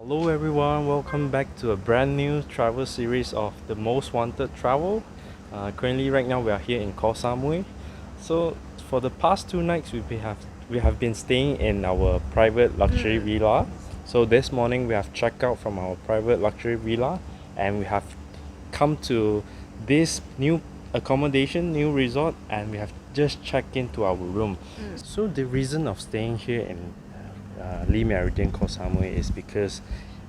Hello everyone, welcome back to a brand new travel series of the Most Wanted Travel. Currently right now we are here in Koh Samui. So for the past 2 nights we have been staying in our private luxury villa. So this morning we have checked out from our private luxury villa and we have come to this new accommodation, new resort, and we have just checked into our room. So the reason of staying here in Meridien Koh Samui is because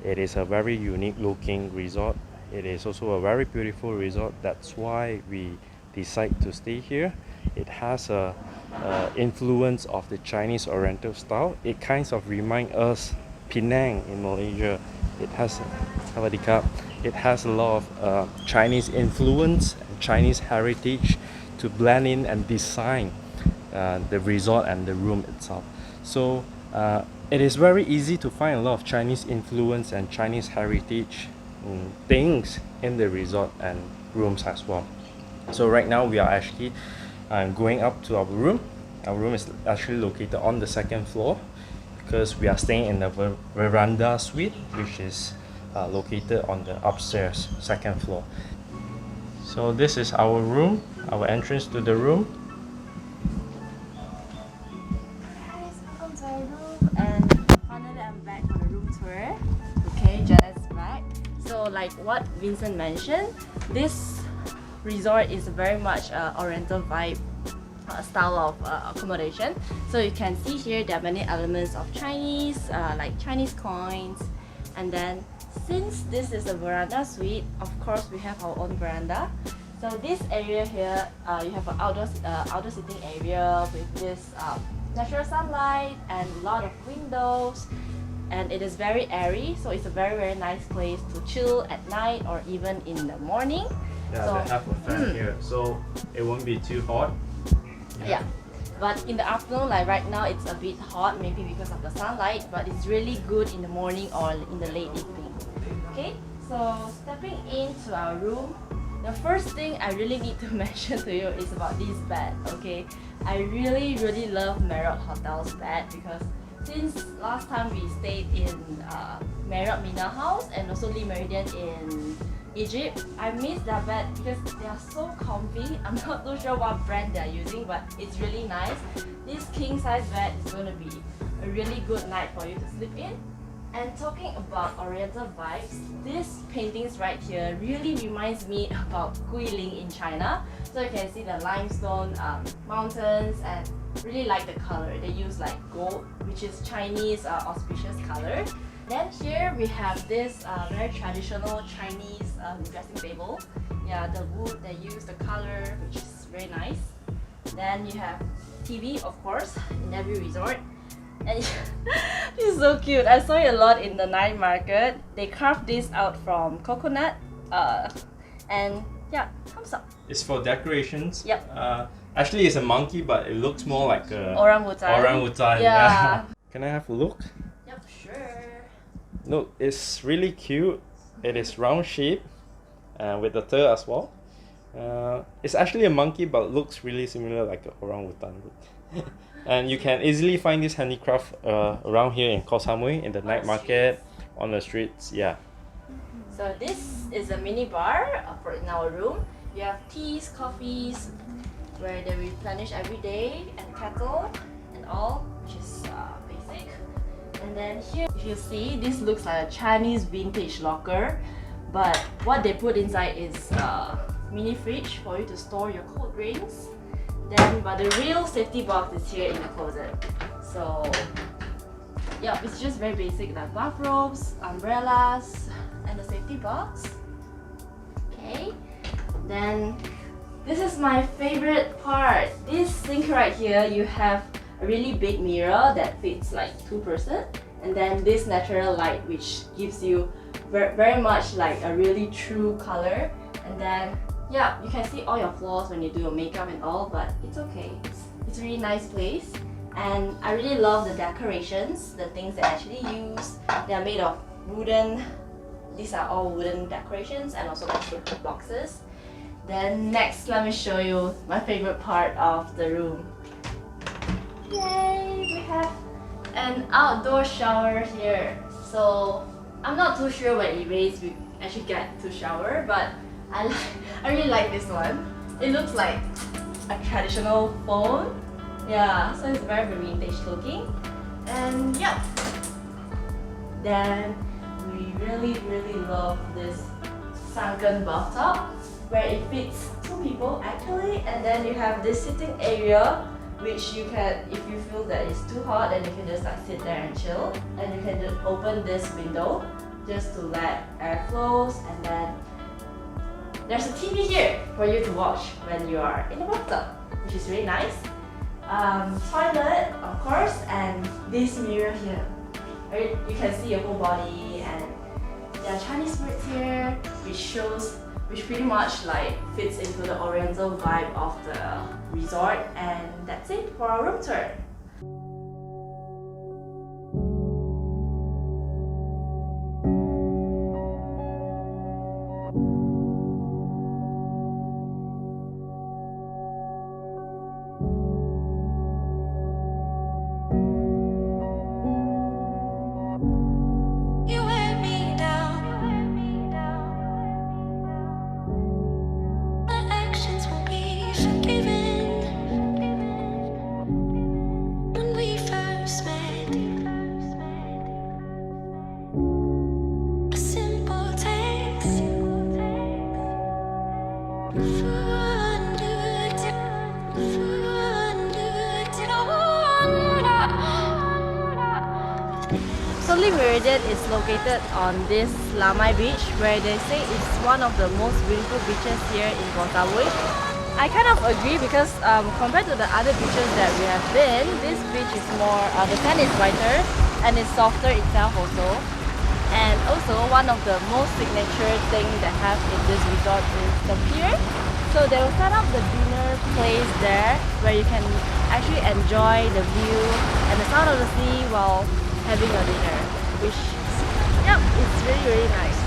it is a very unique looking resort. It is also a very beautiful resort. That's why we decide to stay here. It has a influence of the Chinese Oriental style. It kind of reminds us Penang in Malaysia. It has a lot of Chinese influence and Chinese heritage to blend in and design the resort and the room itself. So it is very easy to find a lot of Chinese influence and Chinese heritage things in the resort and rooms as well. So right now we are actually going up to our room. Our room is actually located on the 2nd floor because we are staying in the veranda suite, which is located on the upstairs 2nd floor. So this is our room, our entrance to the room. So like what Vincent mentioned, this resort is very much Oriental vibe style of accommodation. So you can see here there are many elements of Chinese, like Chinese coins. And then since this is a veranda suite, of course we have our own veranda. So this area here, you have an outdoor sitting area with this natural sunlight and a lot of windows. And it is very airy, so it's a very nice place to chill at night or even in the morning. Yeah, so, they have a fan here, so it won't be too hot. Yeah, but in the afternoon, like right now, it's a bit hot, maybe because of the sunlight, but it's really good in the morning or in the late evening. Okay, so stepping into our room, the first thing I really need to mention to you is about this bed. Okay, I really love Marriott Hotel's bed because since last time we stayed in Marriott Mina House and also Le Meridien in Egypt, I miss that bed because they are so comfy. I'm not too sure what brand they are using, but it's really nice. This king size bed is going to be a really good night for you to sleep in. And talking about Oriental vibes, these paintings right here really reminds me about Guilin in China. So you can see the limestone mountains and really like the color. They use like gold, which is Chinese auspicious color. Then here we have this very traditional Chinese dressing table. Yeah, the wood they use, the color, which is very nice. Then you have TV, of course, in every resort. And this is so cute. I saw it a lot in the night market. They carved this out from coconut. And yeah, thumbs up. It's for decorations. Yep. Actually, it's a monkey, but it looks more like a orangutan. Orangutan. Yeah. Can I have a look? Yep, sure. Look, it's really cute. It is round shape with the tail as well. It's actually a monkey, but looks really similar like a orangutan. And you can easily find this handicraft around here in Koh Samui, in the night market, on the streets. Yeah. So this is a mini bar in our room. We have teas, coffees, where they replenish every day, and kettle and all, which is basic. And then here, if you see, this looks like a Chinese vintage locker, but what they put inside is a mini fridge for you to store your cold drinks. Then, but the real safety box is here in the closet. So yeah, it's just very basic, like bathrobes, umbrellas, and the safety box. Okay, then this is my favorite part. This sink right here, you have a really big mirror that fits like 2 person, and then this natural light which gives you very much like a really true color. And then yeah, you can see all your flaws when you do your makeup and all, but it's okay. It's a really nice place, and I really love the decorations, the things they actually use. They are made of wooden. These are all wooden decorations, and also like paper boxes. Then next, let me show you my favorite part of the room. Yay! We have an outdoor shower here. So I'm not too sure when it rains we actually get to shower, but I really like this one. It looks like a traditional phone. Yeah, so it's very vintage looking. And yeah. Then we really love this sunken bathtub where it fits 2 people actually, and then you have this sitting area which you can, if you feel that it's too hot, then you can just like sit there and chill, and you can just open this window just to let air flows, and then there's a TV here for you to watch when you are in the bathtub, which is really nice. Toilet, of course, and this mirror here. Right? You can see your whole body, and there are Chinese words here, which pretty much like fits into the oriental vibe of the resort. And that's it for our room tour. So Meridien is located on this Lamai beach, where they say it's one of the most beautiful beaches here in Koh Samui. I kind of agree because compared to the other beaches that we have been, this beach is more, the sand is whiter and it's softer itself also. And also one of the most signature things they have in this resort is the pier. So they will set up the dinner place there where you can actually enjoy the view and the sound of the sea while having your dinner, which, yep, it's really nice.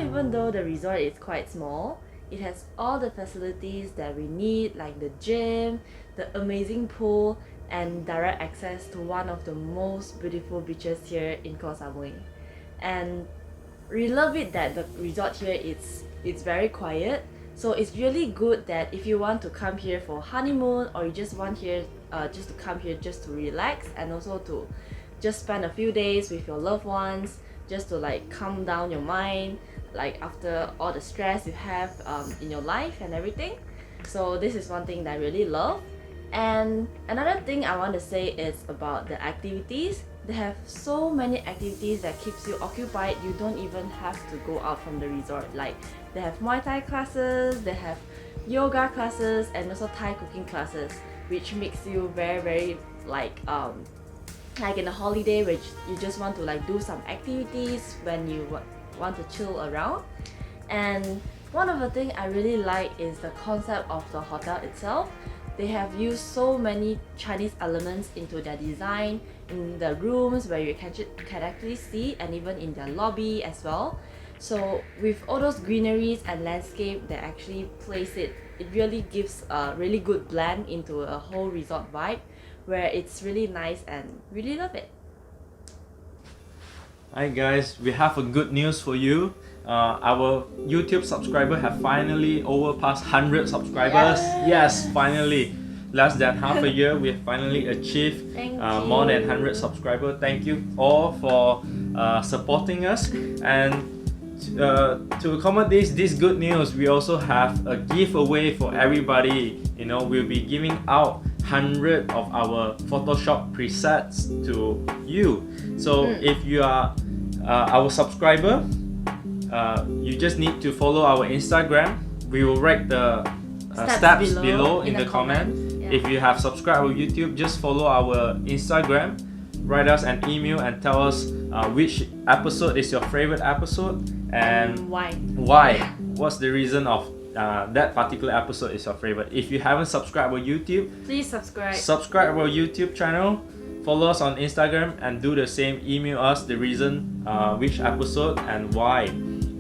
Even though the resort is quite small, it has all the facilities that we need, like the gym, the amazing pool, and direct access to one of the most beautiful beaches here in Koh Samui. And we love it that the resort here it's very quiet. So it's really good that if you want to come here for honeymoon, or you just want here just to come here just to relax, and also to just spend a few days with your loved ones, just to like calm down your mind, like after all the stress you have in your life and everything. So this is one thing that I really love. And another thing I want to say is about the activities. They have so many activities that keeps you occupied. You don't even have to go out from the resort. Like they have Muay Thai classes, they have yoga classes, and also Thai cooking classes, which makes you very like in a holiday where you just want to like do some activities when you want to chill around. And one of the things I really like is the concept of the hotel itself. They have used so many Chinese elements into their design, in the rooms where you can actually see, and even in their lobby as well. So with all those greeneries and landscape that actually place it really gives a really good blend into a whole resort vibe where it's really nice and really love it. Hi guys, we have a good news for you. Our YouTube subscriber have finally overpassed 100 subscribers. Yes, finally. Less than half a year, we have finally achieved more than 100 subscribers. Thank you all for supporting us. And to accommodate this good news, we also have a giveaway for everybody. You know, we'll be giving out 100 of our Photoshop presets to you. So if you are our subscriber, you just need to follow our Instagram. We will write the steps below in the comment. Yeah. If you have subscribed our YouTube, just follow our Instagram, write us an email and tell us which episode is your favorite episode and why. What's the reason of that particular episode is your favorite. If you haven't subscribed our YouTube, please subscribe. Subscribe our YouTube channel, follow us on Instagram, and do the same. Email us the reason, which episode and why,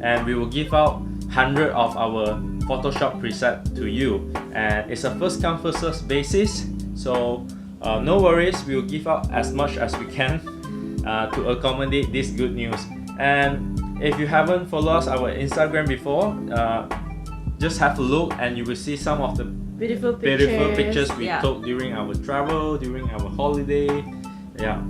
and we will give out 100 of our Photoshop preset to you. And it's a first come first serve basis, so no worries, we will give out as much as we can to accommodate this good news. And if you haven't followed us our Instagram before, just have a look and you will see some of the Beautiful pictures we took during our travel, during our holiday. Yeah.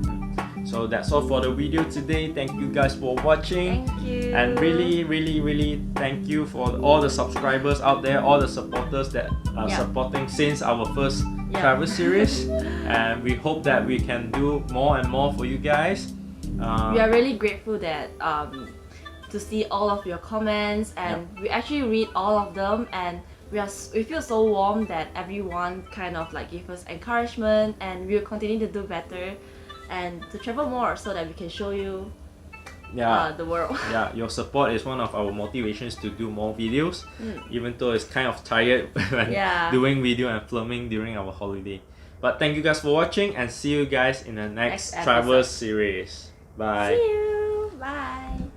So that's all for the video today. Thank you guys for watching. Thank you. And really thank you for all the subscribers out there, all the supporters that are supporting since our first travel series. And we hope that we can do more and more for you guys. We are really grateful that to see all of your comments, and we actually read all of them, and we feel so warm that everyone kind of like give us encouragement, and we'll continue to do better and to travel more so that we can show you the world. Yeah, your support is one of our motivations to do more videos, even though it's kind of tired when doing video and filming during our holiday. But thank you guys for watching, and see you guys in the next travel series. Bye. See you. Bye.